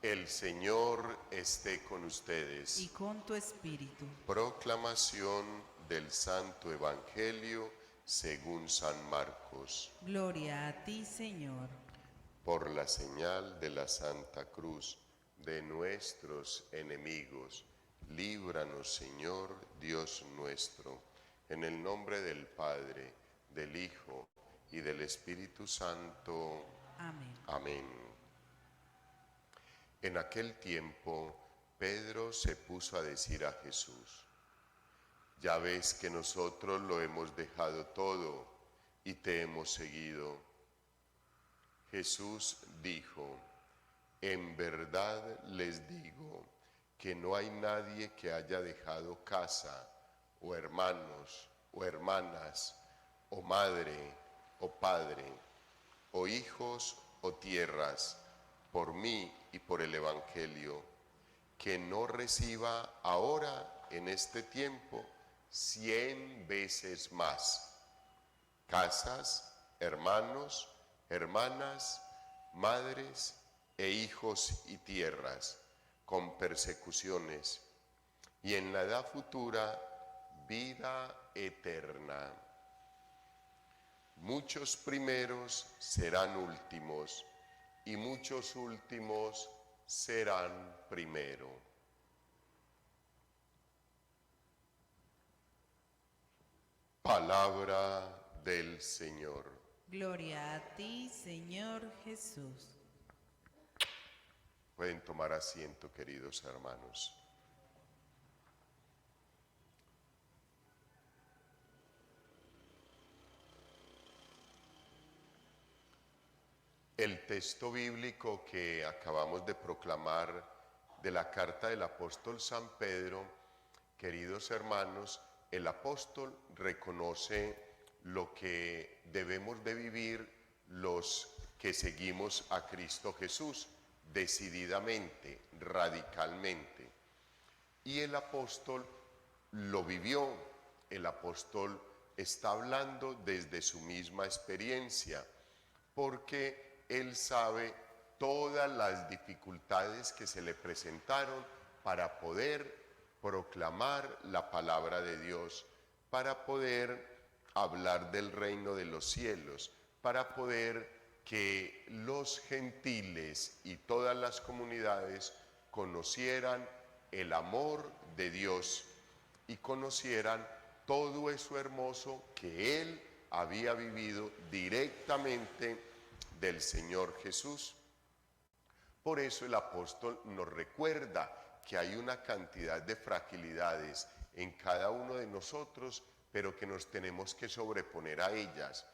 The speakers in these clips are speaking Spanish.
El Señor esté con ustedes. Y con tu espíritu. Proclamación del Santo Evangelio según San Marcos. Gloria a ti, Señor. Por la señal de la Santa Cruz de nuestros enemigos, líbranos, Señor Dios nuestro, en el nombre del Padre, del Hijo y del Espíritu Santo. Amén. Amén. En aquel tiempo, Pedro se puso a decir a Jesús: ya ves que nosotros lo hemos dejado todo y te hemos seguido. Jesús dijo: en verdad les digo que no hay nadie que haya dejado casa, o hermanos, o hermanas, o madre, o padre, o hijos, o tierras, por mí y por el Evangelio, que no reciba ahora, en este tiempo, 100 veces más: casas, hermanos, hermanas, madres e hijos y tierras, con persecuciones, y en la edad futura, vida eterna. Muchos primeros serán últimos, y muchos últimos serán primero. Palabra del Señor. Gloria a ti, Señor Jesús. Pueden tomar asiento, queridos hermanos. El texto bíblico que acabamos de proclamar de la carta del apóstol San Pedro, queridos hermanos, el apóstol reconoce lo que debemos de vivir los que seguimos a Cristo Jesús, decididamente, radicalmente. Y el apóstol lo vivió. El apóstol está hablando desde su misma experiencia, porque él sabe todas las dificultades que se le presentaron para poder proclamar la palabra de Dios, para poder hablar del reino de los cielos, para poder que los gentiles y todas las comunidades conocieran el amor de Dios y conocieran todo eso hermoso que él había vivido directamente del Señor Jesús. Por eso el apóstol nos recuerda que hay una cantidad de fragilidades en cada uno de nosotros, pero que nos tenemos que sobreponer a ellas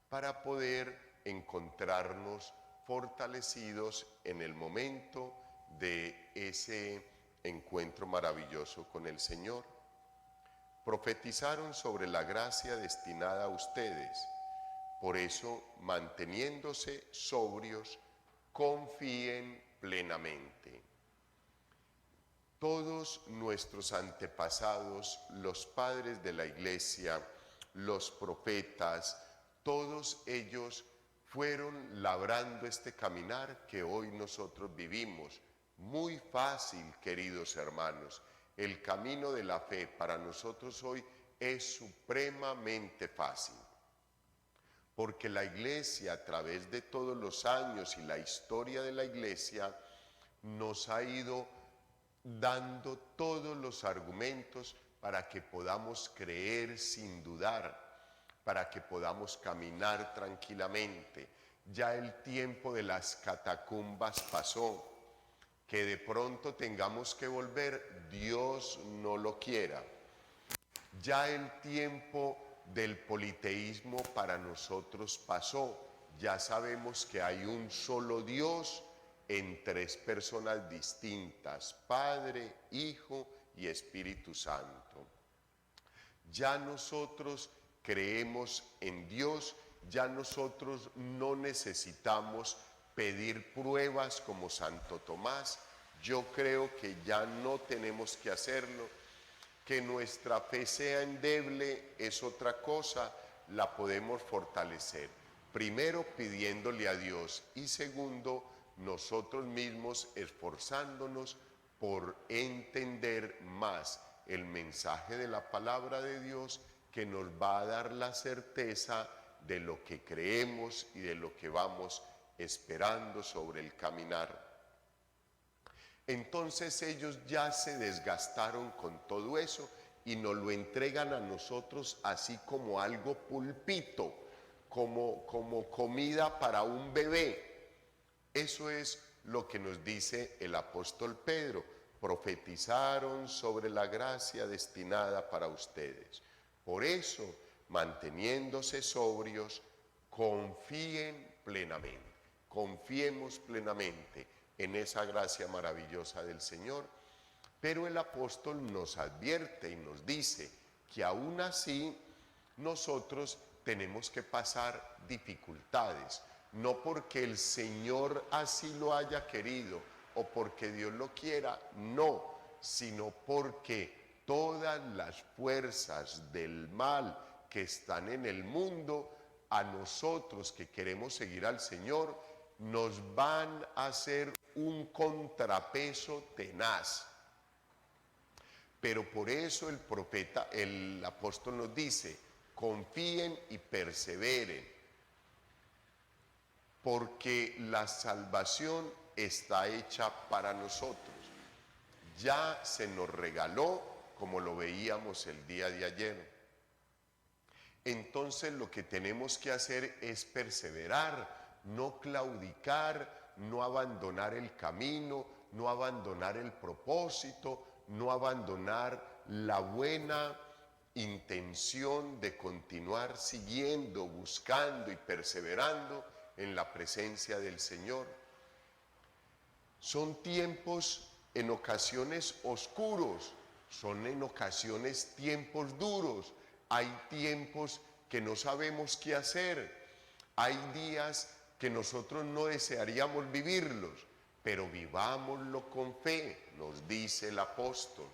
para poder encontrarnos fortalecidos en el momento de ese encuentro maravilloso con el Señor. Profetizaron sobre la gracia destinada a ustedes. Por eso, manteniéndose sobrios, confíen plenamente. Todos nuestros antepasados, los padres de la Iglesia, los profetas, todos ellos fueron labrando este caminar que hoy nosotros vivimos. Muy fácil, queridos hermanos. El camino de la fe para nosotros hoy es supremamente fácil, porque la Iglesia, a través de todos los años y la historia de la Iglesia, nos ha ido dando todos los argumentos para que podamos creer sin dudar, para que podamos caminar tranquilamente. Ya el tiempo de las catacumbas pasó. Que de pronto tengamos que volver, Dios no lo quiera. Ya el tiempo del politeísmo para nosotros pasó. Ya sabemos que hay un solo Dios en tres personas distintas: Padre, Hijo y Espíritu Santo. Ya nosotros creemos en Dios, ya nosotros no necesitamos pedir pruebas como Santo Tomás. Yo creo que ya no tenemos que hacerlo. Que nuestra fe sea endeble es otra cosa, la podemos fortalecer. Primero pidiéndole a Dios y segundo nosotros mismos esforzándonos por entender más el mensaje de la palabra de Dios, que nos va a dar la certeza de lo que creemos y de lo que vamos esperando sobre el caminar. Entonces ellos ya se desgastaron con todo eso y nos lo entregan a nosotros así como algo pulpito, como comida para un bebé. Eso es lo que nos dice el apóstol Pedro: profetizaron sobre la gracia destinada para ustedes. Por eso, manteniéndose sobrios, confíen plenamente, confiemos plenamente en esa gracia maravillosa del Señor. Pero el apóstol nos advierte y nos dice que aún así nosotros tenemos que pasar dificultades, no porque el Señor así lo haya querido o porque Dios lo quiera, no, sino porque todas las fuerzas del mal que están en el mundo, a nosotros que queremos seguir al Señor, nos van a hacer un contrapeso tenaz. Pero por eso el apóstol nos dice: confíen y perseveren, porque la salvación está hecha para nosotros. Ya se nos regaló, como lo veíamos el día de ayer. Entonces lo que tenemos que hacer es perseverar, no claudicar, no abandonar el camino, no abandonar el propósito, no abandonar la buena intención de continuar siguiendo, buscando y perseverando en la presencia del Señor. Son tiempos en ocasiones oscuros, son en ocasiones tiempos duros, hay tiempos que no sabemos qué hacer, hay días que nosotros no desearíamos vivirlos, pero vivámoslo con fe, nos dice el apóstol,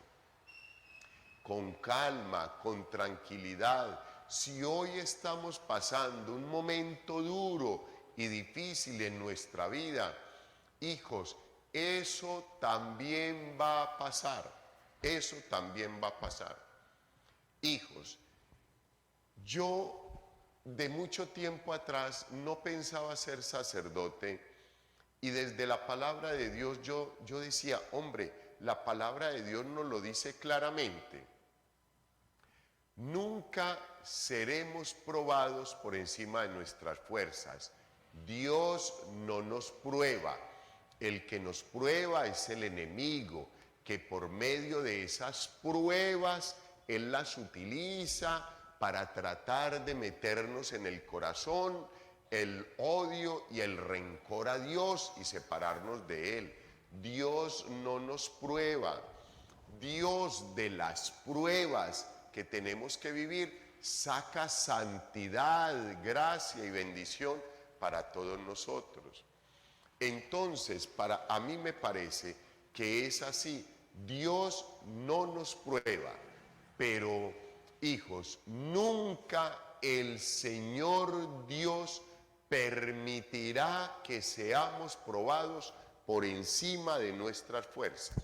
con calma, con tranquilidad. Si hoy estamos pasando un momento duro y difícil en nuestra vida, hijos, eso también va a pasar, eso también va a pasar. Hijos, yo de mucho tiempo atrás no pensaba ser sacerdote y desde la palabra de Dios yo decía, hombre, la palabra de Dios nos lo dice claramente. Nunca seremos probados por encima de nuestras fuerzas. Dios no nos prueba. El que nos prueba es el enemigo, que por medio de esas pruebas él las utiliza para tratar de meternos en el corazón el odio y el rencor a Dios y separarnos de Él. Dios no nos prueba. Dios, de las pruebas que tenemos que vivir, saca santidad, gracia y bendición para todos nosotros. Entonces, a mí me parece que es así. Dios no nos prueba, pero, hijos, nunca el Señor Dios permitirá que seamos probados por encima de nuestras fuerzas.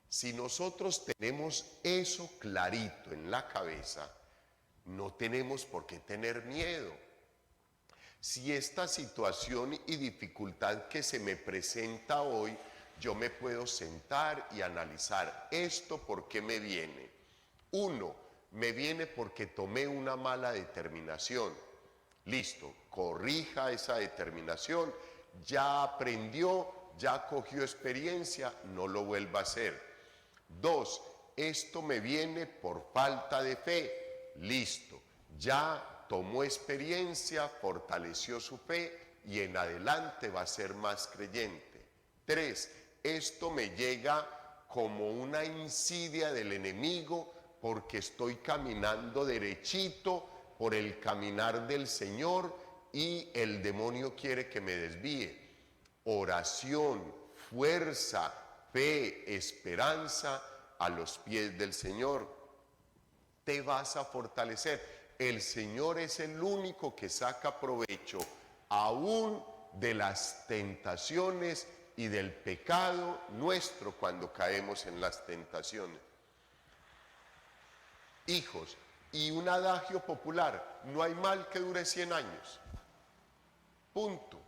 Si nosotros tenemos eso clarito en la cabeza, no tenemos por qué tener miedo. Si esta situación y dificultad que se me presenta hoy, yo me puedo sentar y analizar esto por qué me viene. Uno, me viene porque tomé una mala determinación. Listo, corrija esa determinación, ya aprendió, ya cogió experiencia, no lo vuelva a hacer. Dos, esto me viene por falta de fe. Listo, ya tomó experiencia, fortaleció su fe y en adelante va a ser más creyente. Tres, esto me llega como una insidia del enemigo porque estoy caminando derechito por el caminar del Señor y el demonio quiere que me desvíe. Oración, fuerza, fe, esperanza a los pies del Señor. Te vas a fortalecer. El Señor es el único que saca provecho aún de las tentaciones y del pecado nuestro cuando caemos en las tentaciones. Hijos, y un adagio popular: no hay mal que dure 100 años. Punto.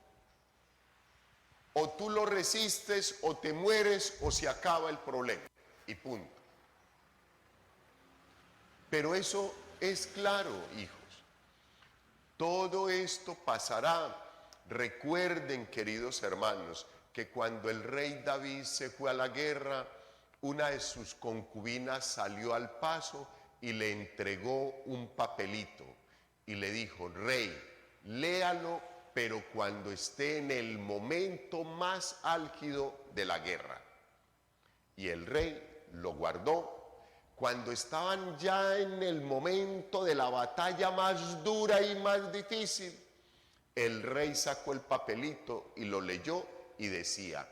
O tú lo resistes, o te mueres, o se acaba el problema. Y punto. Pero eso es claro, hijos. Todo esto pasará. Recuerden, queridos hermanos, que cuando el rey David se fue a la guerra, una de sus concubinas salió al paso y le entregó un papelito y le dijo: rey, léalo, pero cuando esté en el momento más álgido de la guerra. Y el rey lo guardó. Cuando estaban ya en el momento de la batalla más dura y más difícil, el rey sacó el papelito y lo leyó y decía: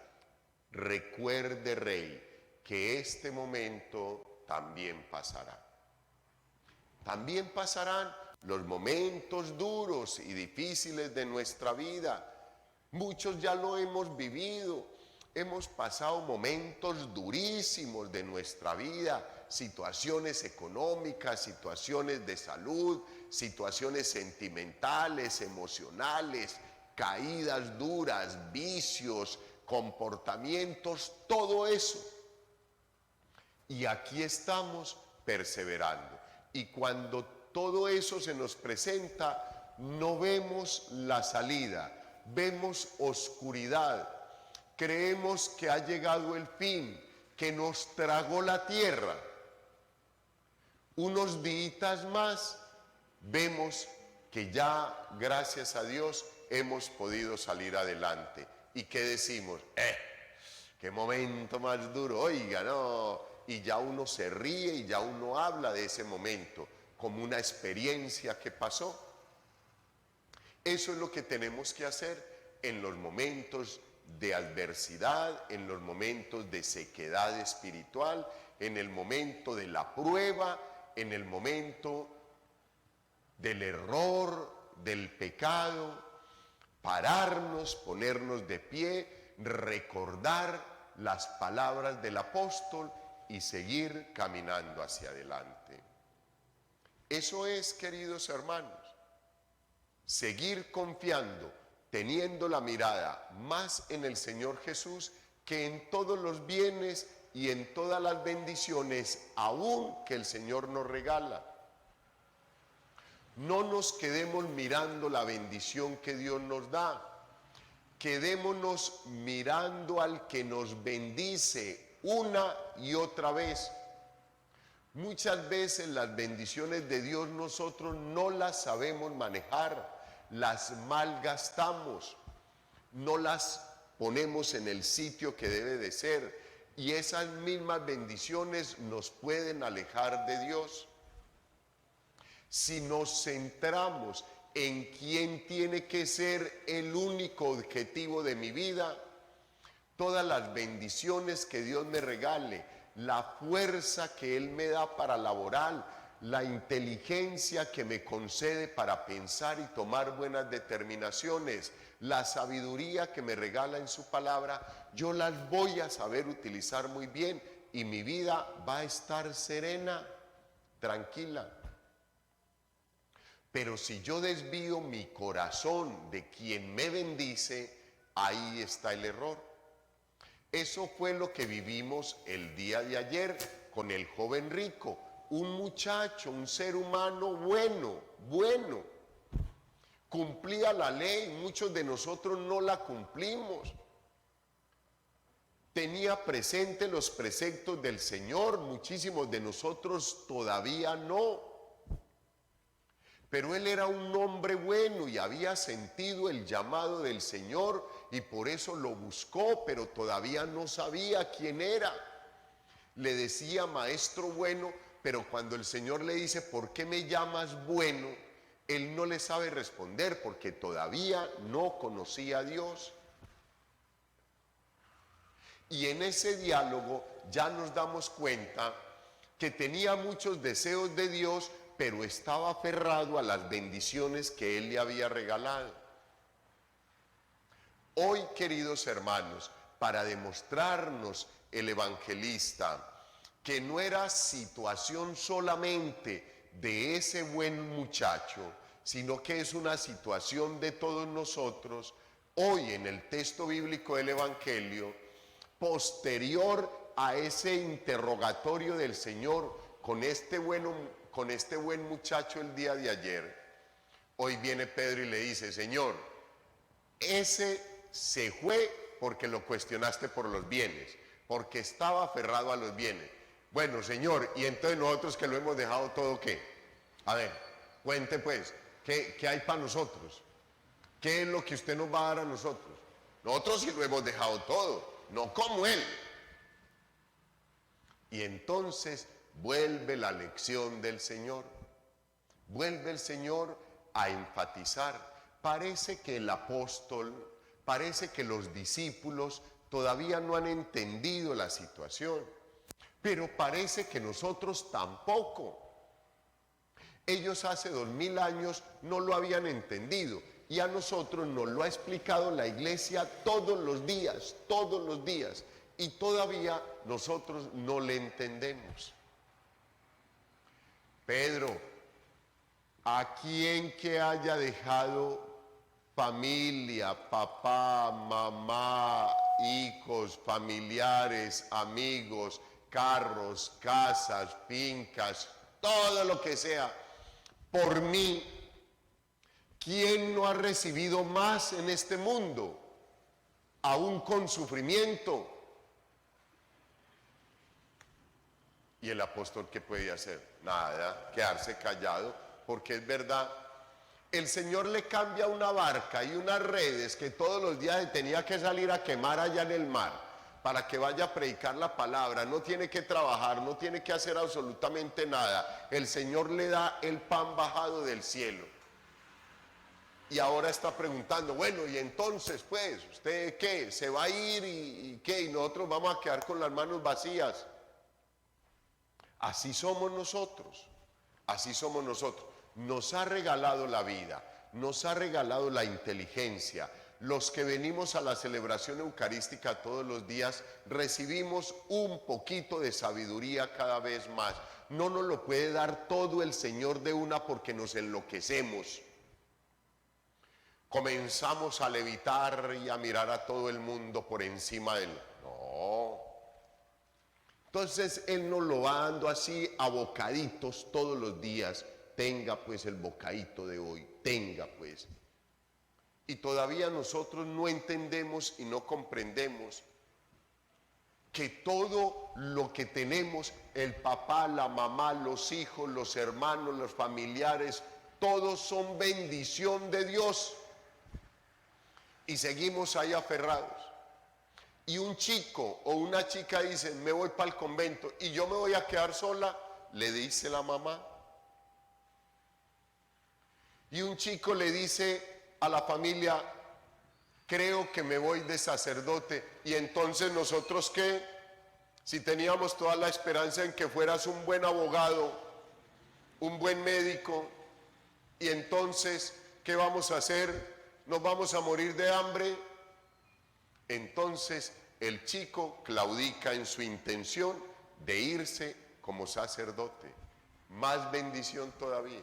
recuerde, rey, que este momento también pasará. También pasarán los momentos duros y difíciles de nuestra vida. Muchos ya lo hemos vivido. Hemos pasado momentos durísimos de nuestra vida, situaciones económicas, situaciones de salud, situaciones sentimentales, emocionales, caídas duras, vicios, comportamientos, todo eso. Y aquí estamos perseverando. Y cuando todo eso se nos presenta, no vemos la salida, vemos oscuridad, creemos que ha llegado el fin, que nos tragó la tierra. Unos días más vemos que ya, gracias a Dios, hemos podido salir adelante. ¿Y qué decimos? ¡Qué momento más duro! Oiga, no. Y ya uno se ríe y ya uno habla de ese momento como una experiencia que pasó. Eso es lo que tenemos que hacer en los momentos de adversidad, en los momentos de sequedad espiritual, en el momento de la prueba, en el momento del error, del pecado. Pararnos, ponernos de pie, recordar las palabras del apóstol y seguir caminando hacia adelante. Eso es, queridos hermanos, seguir confiando, teniendo la mirada más en el Señor Jesús que en todos los bienes y en todas las bendiciones, aún que el Señor nos regala. No nos quedemos mirando la bendición que Dios nos da, quedémonos mirando al que nos bendice una y otra vez. Muchas veces las bendiciones de Dios nosotros no las sabemos manejar, las malgastamos, no las ponemos en el sitio que debe de ser, y esas mismas bendiciones nos pueden alejar de Dios. Si nos centramos en quién tiene que ser el único objetivo de mi vida, todas las bendiciones que Dios me regale, la fuerza que Él me da para laborar, la inteligencia que me concede para pensar y tomar buenas determinaciones, la sabiduría que me regala en su palabra, yo las voy a saber utilizar muy bien y mi vida va a estar serena, tranquila. Pero si yo desvío mi corazón de quien me bendice, ahí está el error. Eso fue lo que vivimos el día de ayer con el joven rico, un muchacho, un ser humano bueno. Cumplía la ley, muchos de nosotros no la cumplimos. Tenía presente los preceptos del Señor, muchísimos de nosotros todavía no. Pero él era un hombre bueno y había sentido el llamado del Señor y por eso lo buscó, pero todavía no sabía quién era. Le decía maestro bueno, pero cuando el Señor le dice, ¿por qué me llamas bueno?, él no le sabe responder porque todavía no conocía a Dios. Y en ese diálogo ya nos damos cuenta que tenía muchos deseos de Dios, pero estaba aferrado a las bendiciones que Él le había regalado. Hoy, queridos hermanos, para demostrarnos el evangelista que no era situación solamente de ese buen muchacho, sino que es una situación de todos nosotros, hoy en el texto bíblico del Evangelio, posterior a ese interrogatorio del Señor con este buen muchacho el día de ayer, hoy viene Pedro y le dice: Señor, ese se fue porque lo cuestionaste por los bienes, porque estaba aferrado a los bienes. Bueno, Señor, y entonces nosotros que lo hemos dejado todo, ¿qué? A ver, cuente pues, ¿qué hay para nosotros? ¿Qué es lo que usted nos va a dar a nosotros? Nosotros sí lo hemos dejado todo, no como él. Y entonces vuelve la lección del Señor. Vuelve el Señor a enfatizar. Parece que el apóstol, parece que los discípulos todavía no han entendido la situación, pero parece que nosotros tampoco. Ellos hace 2000 años no lo habían entendido y a nosotros nos lo ha explicado la iglesia todos los días, y todavía nosotros no le entendemos. Pedro, ¿a quien que haya dejado familia, papá, mamá, hijos, familiares, amigos, carros, casas, fincas, todo lo que sea, por mí, ¿quién no ha recibido más en este mundo, aún con sufrimiento? ¿Y el apóstol qué puede hacer? Nada, quedarse callado, porque es verdad. El Señor le cambia una barca y unas redes que todos los días tenía que salir a quemar allá en el mar para que vaya a predicar la palabra. No tiene que trabajar, no tiene que hacer absolutamente nada. El Señor le da el pan bajado del cielo. Y ahora está preguntando: bueno, y entonces pues, ¿usted qué? ¿Se va a ir y qué? ¿Y nosotros vamos a quedar con las manos vacías? Así somos nosotros, así somos nosotros. Nos ha regalado la vida, nos ha regalado la inteligencia. Los que venimos a la celebración eucarística todos los días recibimos un poquito de sabiduría cada vez más. No nos lo puede dar todo el Señor de una porque nos enloquecemos. Comenzamos a levitar y a mirar a todo el mundo por encima de él. No. Entonces Él nos lo va dando así a bocaditos todos los días. Tenga pues el bocadito de hoy, tenga pues. Y todavía nosotros no entendemos y no comprendemos que todo lo que tenemos, el papá, la mamá, los hijos, los hermanos, los familiares, todos son bendición de Dios. Y seguimos ahí aferrados. Y un chico o una chica dice: me voy para el convento y yo me voy a quedar sola, le dice la mamá. Y un chico le dice a la familia: creo que me voy de sacerdote. Y entonces nosotros ¿qué? Si teníamos toda la esperanza en que fueras un buen abogado, un buen médico, y entonces ¿qué vamos a hacer? ¿Nos vamos a morir de hambre? Entonces el chico claudica en su intención de irse como sacerdote. Más bendición todavía.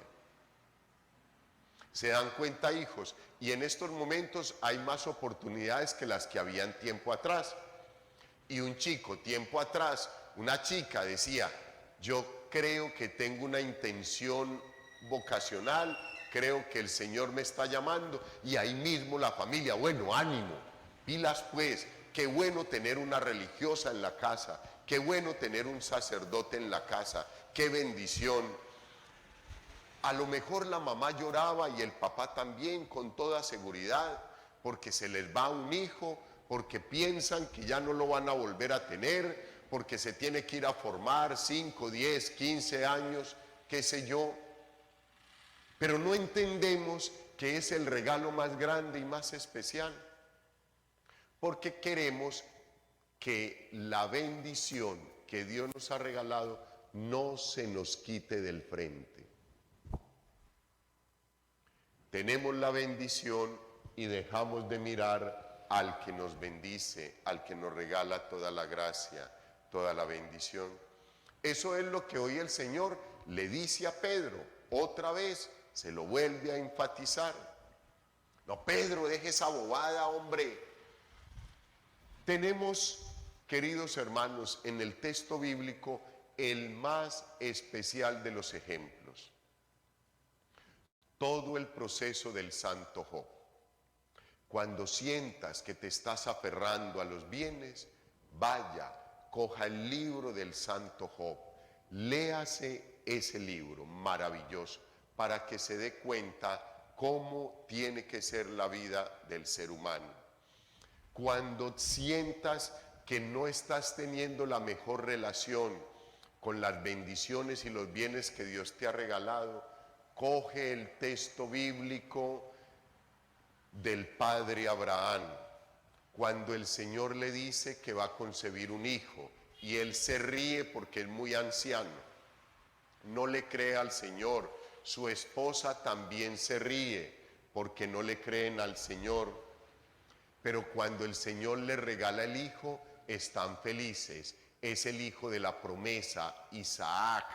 Se dan cuenta, hijos, y en estos momentos hay más oportunidades que las que habían tiempo atrás. Y un chico tiempo atrás, una chica decía: yo creo que tengo una intención vocacional, creo que el Señor me está llamando. Y ahí mismo la familia: bueno, ánimo, pilas pues, qué bueno tener una religiosa en la casa, qué bueno tener un sacerdote en la casa, qué bendición. A lo mejor la mamá lloraba y el papá también, con toda seguridad, porque se les va un hijo, porque piensan que ya no lo van a volver a tener, porque se tiene que ir a formar 5, 10, 15 años, qué sé yo. Pero no entendemos que es el regalo más grande y más especial, porque queremos que la bendición que Dios nos ha regalado no se nos quite del frente. Tenemos la bendición y dejamos de mirar al que nos bendice, al que nos regala toda la gracia, toda la bendición. Eso es lo que hoy el Señor le dice a Pedro. Otra vez se lo vuelve a enfatizar. No, Pedro, deje esa bobada, hombre. Tenemos, queridos hermanos, en el texto bíblico el más especial de los ejemplos. Todo el proceso del santo Job. Cuando sientas que te estás aferrando a los bienes, vaya, coja el libro del santo Job, léase ese libro maravilloso para que se dé cuenta cómo tiene que ser la vida del ser humano. Cuando sientas que no estás teniendo la mejor relación con las bendiciones y los bienes que Dios te ha regalado, coge el texto bíblico del padre Abraham, cuando el Señor le dice que va a concebir un hijo y él se ríe porque es muy anciano, no le cree al Señor. Su esposa también se ríe porque no le creen al Señor, pero cuando el Señor le regala el hijo, están felices. Es el hijo de la promesa, Isaac.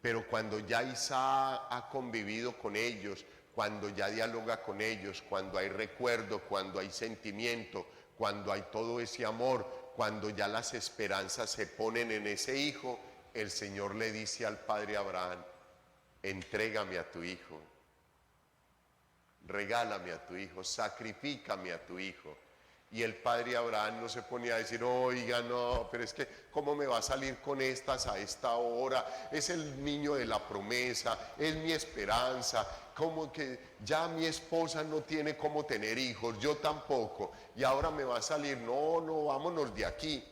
Pero cuando ya Isaac ha convivido con ellos, cuando ya dialoga con ellos, cuando hay recuerdo, cuando hay sentimiento, cuando hay todo ese amor, cuando ya las esperanzas se ponen en ese hijo, el Señor le dice al padre Abraham: entrégame a tu hijo, regálame a tu hijo, sacrifícame a tu hijo. Y el padre Abraham no se ponía a decir: oiga, no, pero es que ¿cómo me va a salir con estas a esta hora? Es el niño de la promesa, es mi esperanza. Como que ya mi esposa no tiene cómo tener hijos, yo tampoco, y ahora me va a salir. No, no, vámonos de aquí,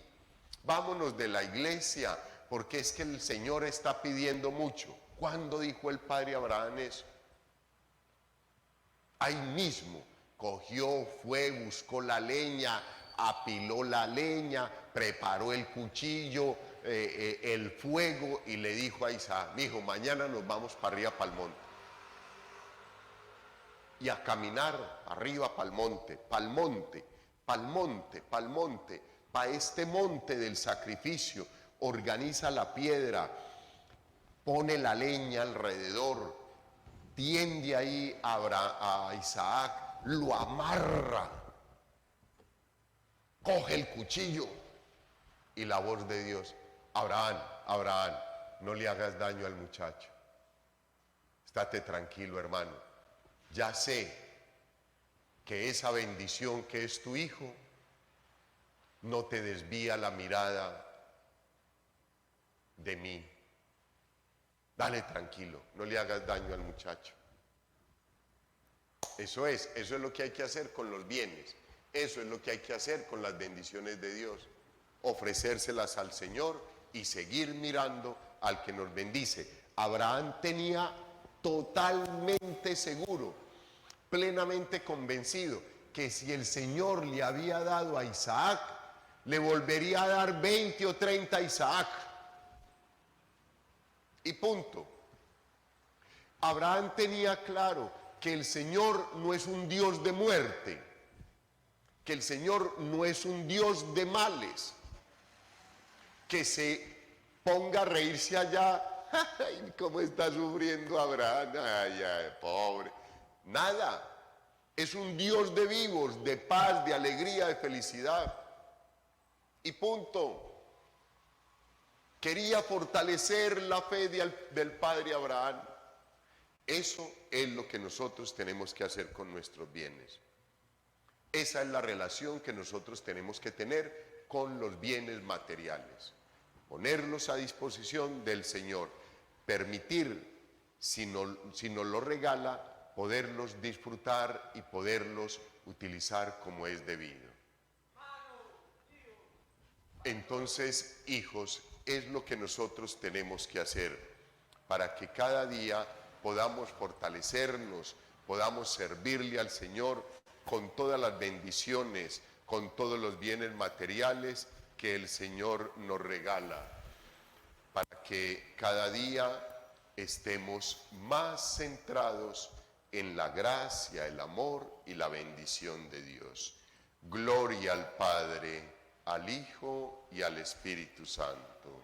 vámonos de la iglesia, porque es que el Señor está pidiendo mucho. ¿Cuándo dijo el padre Abraham eso? Ahí mismo. Cogió, fue, buscó la leña, apiló la leña, preparó el cuchillo, el fuego, y le dijo a Isaac: mijo, mañana nos vamos para arriba, para el monte. Y a caminar arriba para el monte, para el monte, para el monte, para el monte, para este monte del sacrificio. Organiza la piedra, pone la leña alrededor, tiende ahí a Isaac, lo amarra, coge el cuchillo, y la voz de Dios: Abraham, Abraham, no le hagas daño al muchacho, estate tranquilo, hermano, ya sé que esa bendición que es tu hijo no te desvía la mirada de mí, dale tranquilo, no le hagas daño al muchacho. Eso es lo que hay que hacer con los bienes, eso es lo que hay que hacer con las bendiciones de Dios, ofrecérselas al Señor y seguir mirando al que nos bendice. Abraham tenía totalmente seguro, plenamente convencido, que si el Señor le había dado a Isaac, le volvería a dar 20 o 30 a Isaac. Y punto. Abraham tenía claro que el Señor no es un Dios de muerte, que el Señor no es un Dios de males, que se ponga a reírse allá. Ay, cómo está sufriendo Abraham, ay, ay, pobre. Nada, es un Dios de vivos, de paz, de alegría, de felicidad. Y punto. Quería fortalecer la fe del padre Abraham. Eso es lo que nosotros tenemos que hacer con nuestros bienes. Esa es la relación que nosotros tenemos que tener con los bienes materiales. Ponerlos a disposición del Señor. Permitir, si nos lo regala, poderlos disfrutar y poderlos utilizar como es debido. Entonces, hijos, es lo que nosotros tenemos que hacer para que cada día podamos fortalecernos, podamos servirle al Señor con todas las bendiciones, con todos los bienes materiales que el Señor nos regala, para que cada día estemos más centrados en la gracia, el amor y la bendición de Dios. Gloria al Padre, al Hijo y al Espíritu Santo.